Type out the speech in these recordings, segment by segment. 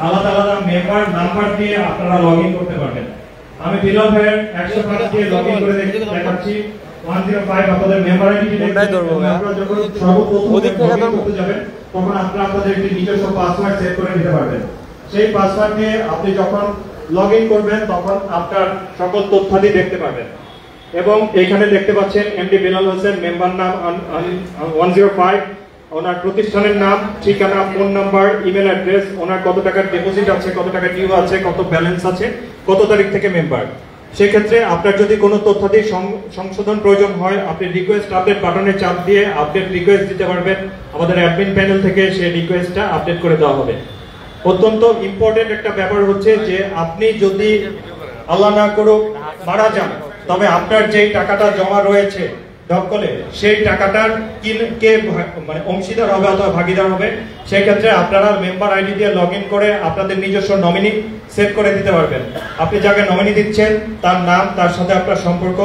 আলাদা আলাদা member number দিয়ে আপনারা লগইন করতে পারবেন। আমি বিলাল ভাইয়ের 105 দিয়ে লগইন করে দেখাচ্ছি। 105 আপনাদের মেম্বার আইডি কোনটাই ধরবো আপনারা যখন সর্বপ্রথম লগইন করতে যাবেন তখন আপনারা আপনাদের একটি নিজস্ব পাসওয়ার্ড সেট করে নিতে পারবেন। সেই পাসওয়ার্ড দিয়ে আপনি যখন লগইন করবেন তখন আপনার সকল তথ্যাদি দেখতে পাবেন। এবং এখানে দেখতে পাচ্ছেন এমডি বিলাল হোসেন, মেম্বার নাম 105, ওনার প্রতিষ্ঠানের নাম, ঠিকানা, ফোন নাম্বার, ইমেল অ্যাড্রেস, ওনার কত টাকা ডিপোজিট আছে, কত টাকা ডিউ আছে, কত ব্যালেন্স আছে, কত তারিখ থেকে মেম্বার। সেক্ষেত্রে আপনার যদি কোনো তথ্যাদি সংশোধন প্রয়োজন হয় আপনি রিকোয়েস্ট আপডেট বাটনে চাপ দিয়ে আপডেট রিকোয়েস্ট দিতে পারবেন। আমাদের অ্যাডমিন প্যানেল থেকে সেই রিকোয়েস্টটা আপডেট করে দেওয়া হবে। অত্যন্ত ইম্পর্টেন্ট একটা ব্যাপার হচ্ছে যে আপনি যদি আল্লাহ না করুক মারা যান তবে আপনার যেই টাকাটা জমা রয়েছে দখলে সেই টাকাটার কে মানে অংশীদার হবে অথবা ভাগিদার হবে, সেই ক্ষেত্রে আপনারা মেম্বার আইডি দিয়ে লগইন করে আপনাদের নিজস্ব নমিনি সেট করে দিতে পারবেন। আপনি যাকে নমিনি দিচ্ছেন তার নাম, তার সাথে আপনার সম্পর্ক,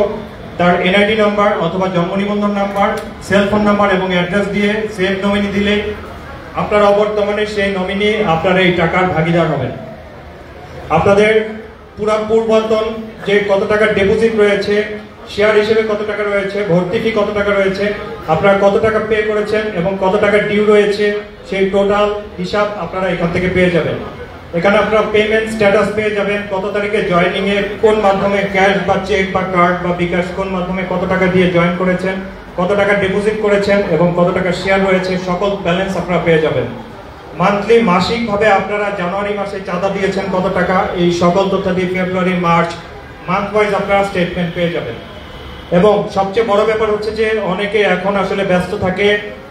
তার এনআইডি নাম্বার অথবা জন্ম নিবন্ধন নাম্বার, সেল ফোন নাম্বার এবং অ্যাড্রেস দিয়ে সেভ নমিনি দিলে আপনার অবর্তমানে সেই নমিনি আপনার এই টাকার ভাগিদার হবেন। আপনাদের পুরা পূর্বতন যে কত টাকা ডিপোজিট রয়েছে, শেয়ার হিসেবে কত টাকা রয়েছে, ভর্তি ফি কত টাকা রয়েছে, আপনারা কত টাকা পে করেছেন এবং কত টাকা ডিউ রয়েছে সেই টোটাল হিসাব আপনারা এখান থেকে পেয়ে যাবেন। এখানে আপনারা পেমেন্ট স্ট্যাটাস পেয়ে যাবেন, কত তারিখে জয়েনিং এ কোন মাধ্যমে ক্যাশ বা চেক বা কার্ড বা বিকাশ কোন মাধ্যমে কত টাকা দিয়ে জয়েন করেছেন, কত টাকা ডিপোজিট করেছেন এবং কত টাকা শেয়ার রয়েছে সকল ব্যালেন্স আপনারা পেয়ে যাবেন। মান্থলি মাসিক ভাবে আপনারা জানুয়ারি মাসে চাঁদা দিয়েছেন কত টাকা, এই সকল তথ্য দিয়ে ফেব্রুয়ারি মার্চ মান্থ ওয়াইজ আপনারা স্টেটমেন্ট পেয়ে যাবেন। এবং সবচেয়ে বড় ব্যাপার হচ্ছে যে অনেকে এখন আসলে ব্যস্ত থাকে,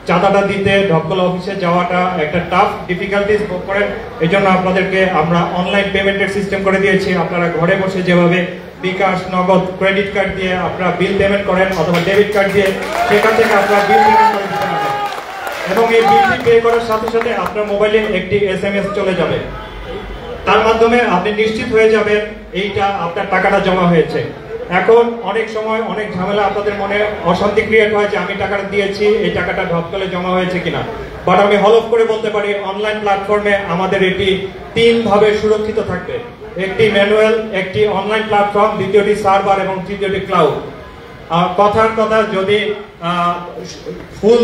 চাঁদাটা দিতে ঢক্কল অফিসে যাওয়াটা একটা টাফ ডিফিকাল্টিস ভোগ করেন। এই জন্য আপনাদেরকে আমরা অনলাইন পেমেন্টের সিস্টেম করে দিয়েছি। আপনারা ঘরে বসে যেভাবে বিকাশ, নগদ, ক্রেডিট কার্ড দিয়ে আপনারা বিল পেমেন্ট করেন অথবা ডেবিট কার্ড দিয়ে সেখান থেকে আপনারা বিল পেমেন্ট করে দিতে পারবেন। এবং এই বিলটি পে করার সাথে সাথে আপনার মোবাইলে একটি SMS চলে যাবে, তার মাধ্যমে আপনি নিশ্চিত হয়ে যাবেন এইটা আপনার টাকাটা জমা হয়েছে। এখন অনেক সময় অনেক ঝামেলা আপনাদের মনে অশান্তি ক্রিয়েট হয় যে আমি টাকাটা দিয়েছি, এই টাকাটা ঢপকলে জমা হয়েছে কিনা। বাট আমি হলফ করে বলতে পারি অনলাইন প্ল্যাটফর্মে আমাদের এটি 3 ভাবে সুরক্ষিত থাকবে। একটি ম্যানুয়াল, একটি অনলাইন প্ল্যাটফর্ম, দ্বিতীয়টি সার্ভার এবং তৃতীয়টি ক্লাউড। কথার কথা যদি ফুল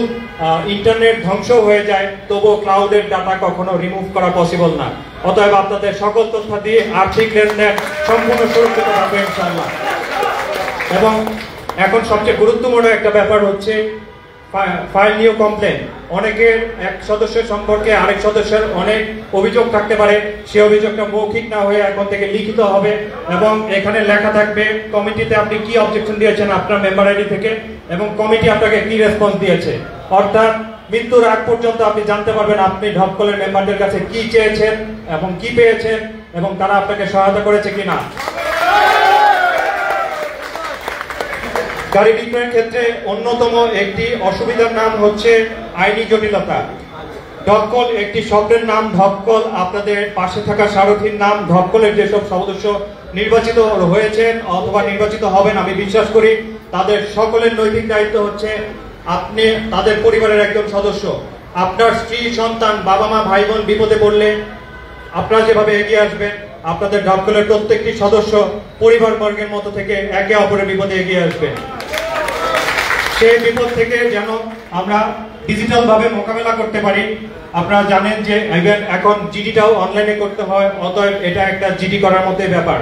ইন্টারনেট ধ্বংস হয়ে যায় তবুও ক্লাউডের ডাটা কখনো রিমুভ করা পসিবল না। অতএব আপনাদের সকল তথ্য দিয়ে আর্থিক লেনদেন সম্পূর্ণ সুরক্ষিত থাকবে ইনশাআল্লাহ। এবং এখন সবচেয়ে গুরুত্বপূর্ণ একটা ব্যাপার হচ্ছে ফাইল নিউ কমপ্লেন। অনেকের এক সদস্যের সম্পর্কে আরেক সদস্যের অনেক অভিযোগ থাকতে পারে, সেই অভিযোগটা মৌখিক না হয়ে এখন থেকে লিখিত হবে এবং এখানে লেখা থাকবে কমিটিতে আপনি কি অবজেকশন দিয়েছেন আপনার মেম্বার আইডি থেকে এবং কমিটি আপনাকে কি রেসপন্স দিয়েছে। অর্থাৎ মৃত্যুর আগ পর্যন্ত আপনি জানতে পারবেন আপনি ঢপকলের মেম্বারদের কাছে কি চেয়েছেন এবং কি পেয়েছেন এবং তারা আপনাকে সহায়তা করেছে কিনা। গাড়ি বিক্রয়ের ক্ষেত্রে অন্যতম একটি অসুবিধার নাম হচ্ছে আইনি জটিলতা। ঢপকল একটি শব্দের নাম, ঢপকল আপনাদের পাশে থাকা সারথীর নাম। ঢপকলের যেসব সদস্য নির্বাচিত হয়েছেন অথবা নির্বাচিত হবেন আমি বিশ্বাস করি তাদের সকলের নৈতিক দায়িত্ব হচ্ছে আপনি তাদের পরিবারের একজন সদস্য। আপনার স্ত্রী, সন্তান, বাবা মা, ভাই বোন বিপদে পড়লে আপনারা যেভাবে এগিয়ে আসবেন আপনাদের ঢপকলের প্রত্যেকটি সদস্য পরিবার বর্গের মতো থেকে একে অপরের বিপদে এগিয়ে আসবে। সেই বিপদ থেকে যেন আমরা ডিজিটাল ভাবে মোকাবেলা করতে পারি। আপনারা জানেন যে এখন জিডিটাও অনলাইনে করতে হয়, অতএব এটা একটা জিডি করার মতোই ব্যাপার।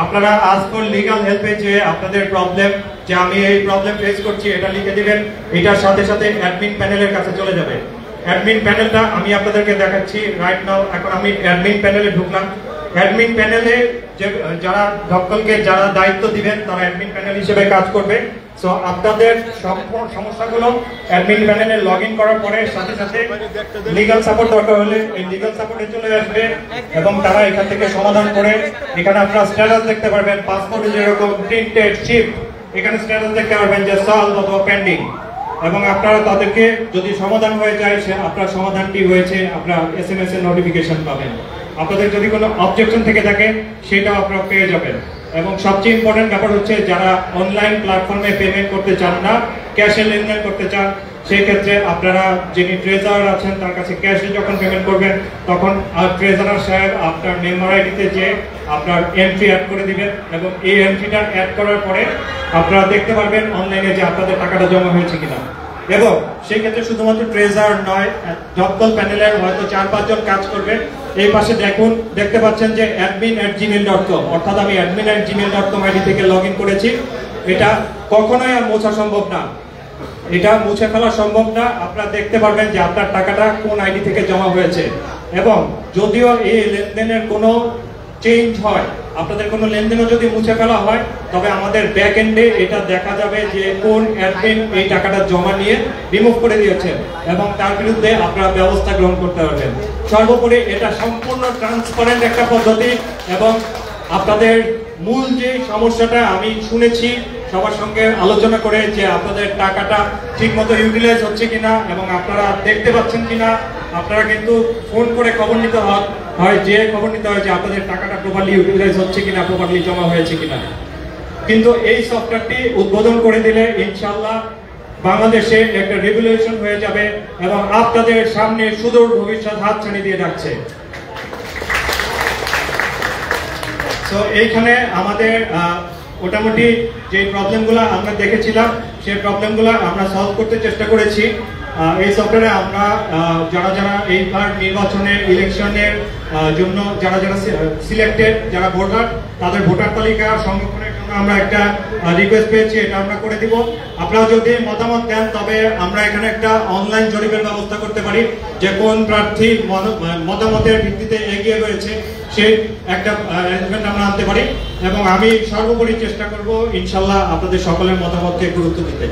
আপনারা আজ ফর লিগ্যাল হেল্পে যে আপনাদের প্রবলেম, যে আমি এই প্রবলেম ফেস করছি এটা লিখে দিবেন, এটার সাথে সাথে অ্যাডমিন প্যানেলের কাছে চলে যাবে। অ্যাডমিন প্যানেলটা আমি আপনাদেরকে দেখাচ্ছি রাইট নাও। এখন আমি অ্যাডমিন প্যানেলে ঢুকলাম। অ্যাডমিন প্যানেলে যারা ঢপকলকে যারা দায়িত্ব দিবেন তারা অ্যাডমিন প্যানেল হিসেবে কাজ করবে। সো আপনাদের সমস্যাগুলো অ্যাডমিন প্যানেলে লগইন করার পরে সাথে সাথে লিগ্যাল সাপোর্ট দরকার হলে এই লিগ্যাল সাপোর্টে চলে আসবে এবং তারা এখান থেকে সমাধান করে এখানে আপনারা স্ট্যাটাস দেখতে পারবেন। পাসপোর্টে যেরকম প্রিন্টেড, শিপ, এখানে স্ট্যাটাস দেখতে পারবেন যে সলভ অথবা পেন্ডিং এবং আপনারা তাদেরকে যদি সমাধান হয়ে যায় সে আপনার সমাধানটি হয়েছে আপনার SMS এর নোটিফিকেশন পাবেন। আপনাদের যদি কোনো অবজেকশন থেকে থাকে সেটাও আপনারা পেয়ে যাবেন। এবং সবচেয়ে ইম্পর্টেন্ট ব্যাপার হচ্ছে যারা অনলাইন প্ল্যাটফর্মে পেমেন্ট করতে চান না, ক্যাশে লেনদেন করতে চান, সেই ক্ষেত্রে আপনারা যিনি ট্রেজারার আছেন তার কাছে ক্যাশে যখন পেমেন্ট করবেন তখন ট্রেজারার সাহেব আপনার মেম্বার আইডিতে যে আপনার এন্ট্রি অ্যাড করে দিবেন এবং এই এন্ট্রিটা অ্যাড করার পরে আপনারা দেখতে পারবেন অনলাইনে যে আপনাদের টাকাটা জমা হয়েছে কিনা। এবং সেই ক্ষেত্রে শুধুমাত্র ট্রেজারার নয়, জবকল প্যানেলের হয়তো 4-5 জন কাজ করবে। এই পাশে দেখতে পাচ্ছেন যে admin@gmail.com, অর্থাৎ আমি admin@gmail.com আইডি থেকে লগ ইন করেছি। এটা কখনোই আর মোছা সম্ভব না, এটা মুছে ফেলা সম্ভব না। আপনারা দেখতে পারবেন যে আপনার টাকাটা কোন আইডি থেকে জমা হয়েছে। এবং যদিও এই লেনদেনের কোনো চেঞ্জ হয়, আপনাদের কোনো লেনদেনও যদি মুছে ফেলা হয়, তবে আমাদের ব্যাক এন্ডে এটা দেখা যাবে যে কোন অ্যাডমিন এই টাকাটা জমা নিয়ে রিমুভ করে দিয়েছে এবং তার বিরুদ্ধে আপনারা ব্যবস্থা গ্রহণ করতে পারবেন। সর্বোপরি এটা সম্পূর্ণ ট্রান্সপারেন্ট একটা পদ্ধতি এবং আপনাদের মূল যে সমস্যাটা আমি শুনেছি সবার সঙ্গে আলোচনা করে যে আপনাদের টাকাটা ঠিকমতো ইউটিলাইজ হচ্ছে কিনা এবং আপনারা দেখতে পাচ্ছেন কিনা, আপনারা কিন্তু ফোন করে খবর নিতে হয় যে আপনাদের টাকাটা প্রপারলি ইউটিলাইজ হচ্ছে কিনা, প্রপারলি জমা হয়েছে কিনা। কিন্তু এই সফটওয়্যারটি উদ্বোধন করে দিলে ইনশাআল্লাহ বাংলাদেশে একটা রেভলিউশন হয়ে যাবে এবং আপনাদের সামনে সুদূর ভবিষ্যৎ হাতছানি দিয়ে রাখছে। তো এইখানে আমাদের মোটামুটি যে প্রবলেমগুলো আমরা দেখেছিলাম সেই প্রবলেমগুলো আমরা সলভ করতে চেষ্টা করেছি। এই সফটওয়্যারে আমরা যারা এইবার নির্বাচনের ইলেকশনের জন্য যারা সিলেক্টেড, যারা ভোটার, তাদের ভোটার তালিকা সংরক্ষণের জন্য আমরা একটা রিকোয়েস্ট পেয়েছি, এটা আমরা করে দিব। আপনারা যদি মতামত দেন তবে আমরা এখানে একটা অনলাইন জরিপের ব্যবস্থা করতে পারি যে কোন প্রার্থী মতামতের ভিত্তিতে এগিয়ে রয়েছে সেই একটা অ্যারেঞ্জমেন্ট আমরা আনতে পারি এবং আমি সর্বোপরি চেষ্টা করব ইনশাআল্লাহ আপনাদের সকলের মতামতকে গুরুত্ব দিতে।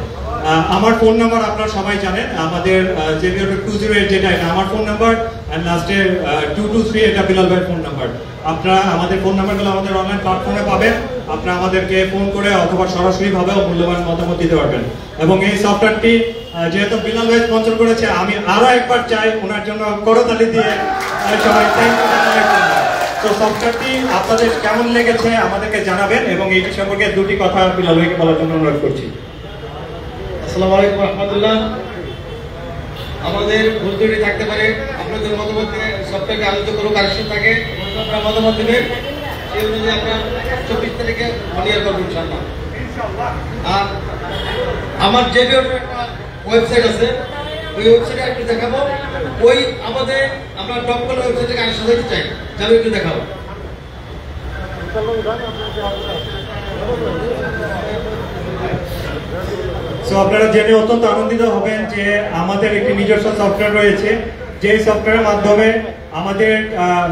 আমার ফোন নাম্বার আপনারা সবাই জানেন, আমাদের 020 যেটা এটা আমার ফোন নাম্বার এন্ড লাস্টে 223 এটা বিলাল ভাইয়ের ফোন নাম্বার। আপনারা আমাদের ফোন নাম্বারগুলো আমাদের অনলাইন প্ল্যাটফর্মে পাবেন, আপনারা আমাদেরকে ফোন করে অথবা সরাসরি ভাবেও মূল্যবান মতামত দিতে পারবেন। এবং এই সফটওয়্যারটি যেহেতু বিলাল ভাই স্পন্সর করেছে, আমি আরো একবার চাই ওনার জন্য করতালি দিয়ে সবাই থ্যাংক ইউ। তো সফটওয়্যারটি আপনাদের কেমন লেগেছে আমাদেরকে জানাবেন এবং এই সম্পর্কে দুটি কথা বিলাল ভাইকে বলার জন্য অনুরোধ করছি। আসসালামু আলাইকুম রাহমাতুল্লাহ। আমাদের ভুল ত্রুটি থাকতে পারে, আপনাদের মতামত দিয়ে সবটাকে আলোচিত কোনো কারেকশন থাকে আপনারা মতামত দেবেন, সেই অনুযায়ী আমরা 24 তারিখে ক্লিয়ার করবো ইনশাআল্লাহ। আর আমার যে একটা ওয়েবসাইট আছে, ওই ওয়েবসাইটে একটু দেখাবো। ওই আমাদের আমরা ডবকল ওয়েবসাইটে কানেকশন দিতে চাই, যাবে একটু দেখাবো। সো আপনারা জেনে অত্যন্ত আনন্দিত হবেন যে আমাদের একটি নিজস্ব সফটওয়্যার রয়েছে, যে সফটওয়্যারের মাধ্যমে আমাদের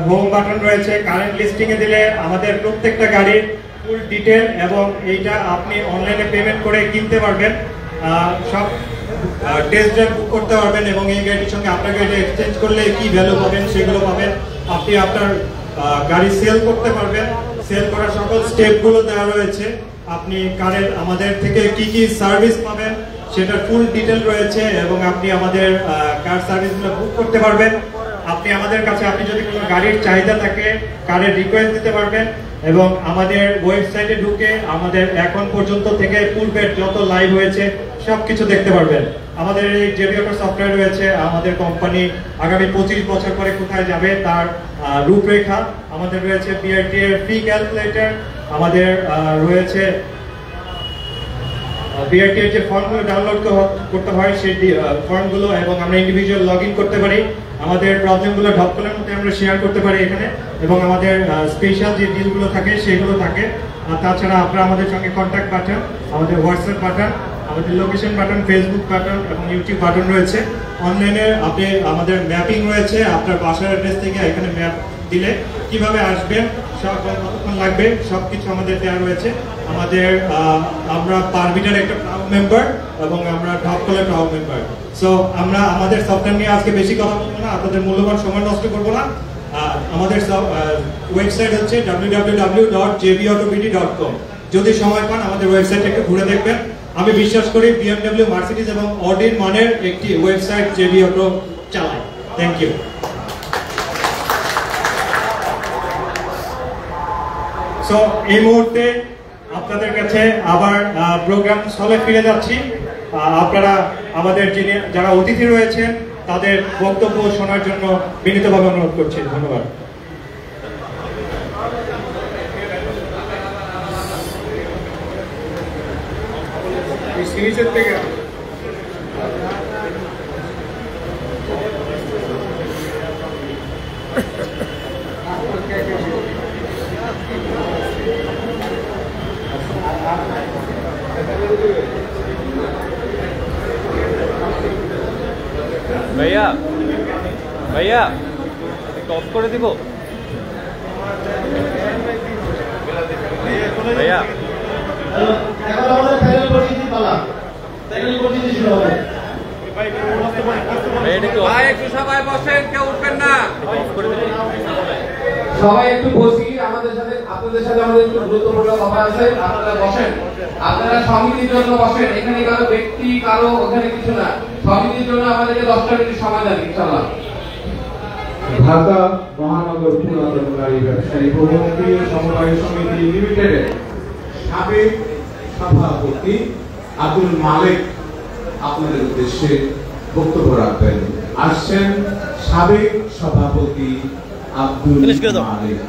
হোম বাটন রয়েছে, কারেন্ট লিস্টিং এ দিলে আমাদের প্রত্যেকটা গাড়ির ফুল ডিটেল এবং এইটা আপনি অনলাইনে পেমেন্ট করে কিনতে পারবেন, সব টেস্ট ড্রাইভ বুক করতে পারবেন এবং এই গাড়ির সঙ্গে আপনার গাড়ি এক্সচেঞ্জ করলে কি ভ্যালু পাবেন সেগুলো পাবেন। আপনি আপনার গাড়ি সেল করতে পারবেন, সেল করার সকল স্টেপগুলো দেওয়া রয়েছে। আপনি কারের আমাদের থেকে কি কি সার্ভিস পাবেন সেটার ফুল ডিটেল রয়েছে এবং আপনি আমাদের কার সার্ভিসগুলো বুক করতে পারবেন। আপনি আমাদের কাছে আপনি যদি কোনো গাড়ির চাহিদা থাকে কারের রিকোয়েস্ট দিতে পারবেন এবং আমাদের ওয়েবসাইটে ঢুকে আমাদের এখন পর্যন্ত থেকে পূর্বের যত লাইভ হয়েছে সবকিছু দেখতে পারবেন। আমাদের এই জেবিঅটো সফটওয়্যার রয়েছে, আমাদের কোম্পানি আগামী 25 বছর পরে কোথায় যাবে তার রূপরেখা, আমাদের রয়েছে বিআরটি এর ফি ক্যালকুলেটর, আমাদের রয়েছে বিআরটি এর যে ফর্মগুলো ডাউনলোড করতে হয় সেই ফর্মগুলো এবং আমরা ইন্ডিভিজুয়াল লগ ইন করতে পারি। আমাদের প্রবলেমগুলো ডবকলের মধ্যে আমরা শেয়ার করতে পারি এখানে এবং আমাদের স্পেশাল যে ডিলগুলো থাকে সেগুলো থাকে। তাছাড়া আপনারা আমাদের সঙ্গে কন্ট্যাক্ট বাটন, আমাদের হোয়াটসঅ্যাপ বাটন, আমাদের লোকেশন বাটন, ফেসবুক বাটন এবং ইউটিউব বাটন রয়েছে। অনলাইনে আপনি আমাদের ম্যাপিং রয়েছে, আপনার বাসার অ্যাড্রেস থেকে এখানে ম্যাপ দিলে কিভাবে আসবেন, কতক্ষণ লাগবে সবকিছু আমাদের দেওয়া রয়েছে। আমাদের আমরা পারমিটার একটা প্রাউড মেম্বার এবং আমরা ডবকলের প্রাউড মেম্বার। সো আমরা আমাদের সফটওয়্যার নিয়ে আজকে বেশি কথা বলবো না, আপনাদের মূল্যবান সময় নষ্ট করবো না। আমাদের ওয়েবসাইট হচ্ছে www.jbautobd.com। যদি সময় পান আমাদের ওয়েবসাইট একটু ঘুরে দেখবেন। আমি বিশ্বাস করি BMW, মার্সিডিজ এবং অডির মানের একটি ওয়েবসাইট জেবিঅটো চালায়। Thank you. সো এই মুহূর্তে আপনাদের কাছে আবার প্রোগ্রাম স্থলে ফিরে যাচ্ছি। আপনারা আমাদের যারা অতিথি রয়েছেন তাদের বক্তব্য শোনার জন্য বিনীতভাবে অনুরোধ করছি। ধন্যবাদ। ভাইয়া ভাইয়া অফ করে দিব ভাইয়া। এখন আমাদের ফাইনাল পরিচিতি পালা, ফাইনাল পরিচিতি শুরু হবে। ভাই একটু সবাই বসেন, কেউ উঠবেন না। সবাই একটু বসি, আমাদের সাথে আপনাদের সাথে আমাদের একটু গুরুত্বপূর্ণ কথা আছে, আপনারা বসেন। আপনারা সমিতির জন্য বসেন, এখানে কারো ব্যক্তি কারো ওখানে কিছু না, সমিতির জন্য আমাদেরকে 10টা মিনিট সময় দেন ইনশাআল্লাহ। ঢাকা মহানগর পুরাতন গাড়ি ব্যবসায়ী প্রভৃতি সমবায় সমিতি লিমিটেডের সাবেক সভাপতি আব্দুল মালিক আপনাদের উদ্দেশ্যে বক্তব্য রাখবেন। আসছেন সাবেক সভাপতি আব্দুল মালিক।